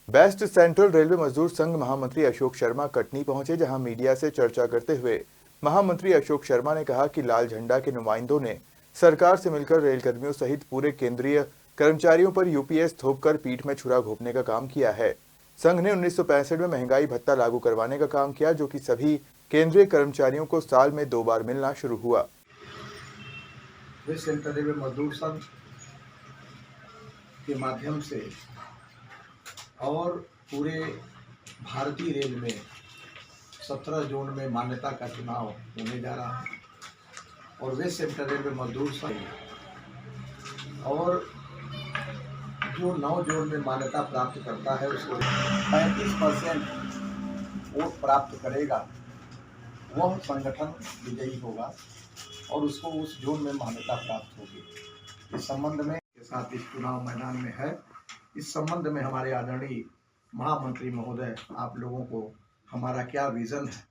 Best central Railway Mazdoor संघ महामंत्री अशोक शर्मा कटनी पहुंचे, जहां मीडिया से चर्चा करते हुए महामंत्री अशोक शर्मा ने कहा कि लाल झंडा के नुमाइंदों ने सरकार से मिलकर रेलकर्मियों सहित पूरे केंद्रीय कर्मचारियों पर यूपीएस थोपकर पीठ में छुरा घोंपने का काम किया है। संघ ने 1965 में महंगाई भत्ता लागू करवाने का काम किया, जो कि सभी केंद्रीय कर्मचारियों को साल में 2 बार मिलना शुरू हुआ। सेंट्रल रेलवे मजदूर संघ के माध्यम से और पूरे भारतीय रेल में 17 जोन में मान्यता का चुनाव होने जा रहा है और वे सेंट्रल रेलवे मजदूर संघ और जो 9 जोन में मान्यता प्राप्त करता है उसको 35% वोट प्राप्त करेगा, वह संगठन विजयी होगा और उसको उस जोन में मान्यता प्राप्त होगी। इस संबंध में के साथ इस चुनाव मैदान में है। इस संबंध में हमारे आदरणीय महामंत्री महोदय आप लोगों को हमारा क्या विज़न है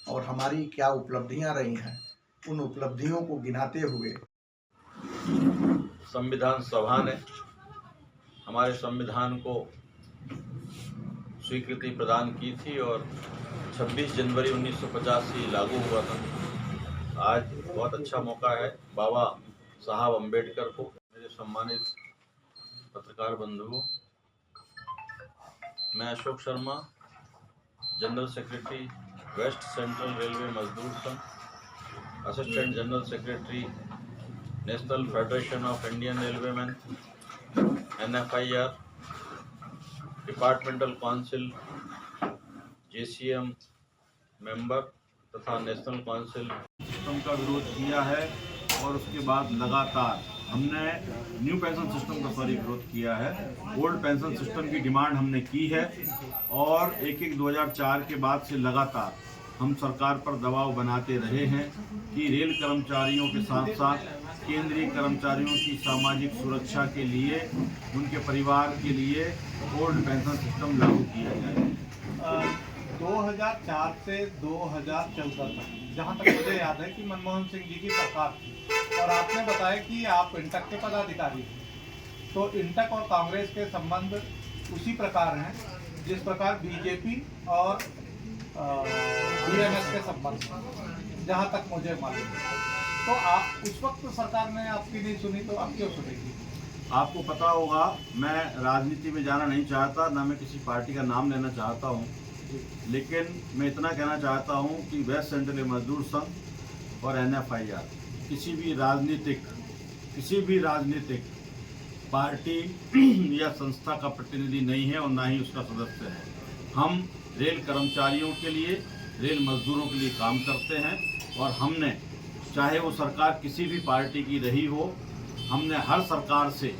और हमारी क्या उपलब्धियां रही हैं, उन उपलब्धियों को गिनाते हुए संविधान सभा ने हमारे संविधान को स्वीकृति प्रदान की थी और 26 जनवरी 1985 लागू हुआ था। आज बहुत अच्छा मौका है बाबा साहब अम्बेडकर को, मेरे सम्मानित पत्रकार बंधुओं, मैं Ashok Sharma, general secretary West Central Railway Mazdoor Sangh, assistant general secretary National Federation of Indian Railwayman NFIR, departmental council JCM member तथा नेशनल काउंसिल सिस्टम का विरोध किया है और उसके बाद लगातार हमने न्यू पेंशन सिस्टम का विरोध किया है। ओल्ड पेंशन सिस्टम की डिमांड हमने की है और 1/1/2004 के बाद से लगातार हम सरकार पर दबाव बनाते रहे हैं कि रेल कर्मचारियों के साथ साथ केंद्रीय कर्मचारियों की सामाजिक सुरक्षा के लिए, उनके परिवार के लिए ओल्ड पेंशन सिस्टम लागू किया जाए। 2004 से 2014 तक जहां तक मुझे याद है कि मनमोहन सिंह जी की सरकार थी और आपने बताया कि आप इंटक के पदाधिकारी थे, तो इंटक और कांग्रेस के संबंध उसी प्रकार हैं जिस प्रकार बीजेपी और बीएमएस के संबंध, जहां तक मुझे मालूम है। तो आप उस वक्त सरकार ने आपकी नहीं सुनी, तो अब क्यों सुनेगी? आपको पता होगा, मैं राजनीति में जाना नहीं चाहता, ना मैं किसी पार्टी का नाम लेना चाहता हूं, लेकिन मैं इतना कहना चाहता हूं कि वेस्ट सेंट्रल मजदूर संघ और NFIR किसी भी राजनीतिक पार्टी या संस्था का प्रतिनिधि नहीं है और ना ही उसका सदस्य है। हम रेल कर्मचारियों के लिए, रेल मजदूरों के लिए काम करते हैं और हमने, चाहे वो सरकार किसी भी पार्टी की रही हो, हमने हर सरकार से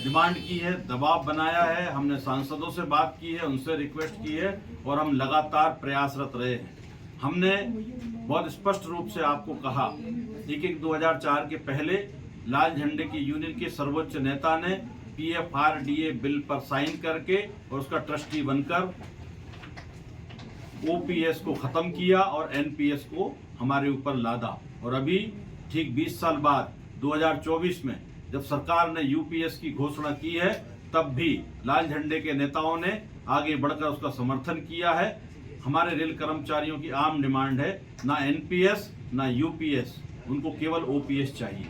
डिमांड की है, दबाव बनाया है, हमने सांसदों से बात की है, उनसे रिक्वेस्ट की है और हम लगातार प्रयासरत रहे हैं। हमने बहुत स्पष्ट रूप से आपको कहा, 1/1/2004 के पहले लाल झंडे की यूनियन के सर्वोच्च नेता ने PFRDA बिल पर साइन करके और उसका ट्रस्टी बनकर OPS को खत्म किया और NPS को हमारे ऊपर लादा। और अभी ठीक 20 साल बाद 2024 में जब सरकार ने UPS की घोषणा की है, तब भी लाल झंडे के नेताओं ने आगे बढ़कर उसका समर्थन किया है। हमारे रेल कर्मचारियों की आम डिमांड है, ना NPS ना UPS, उनको केवल OPS चाहिए।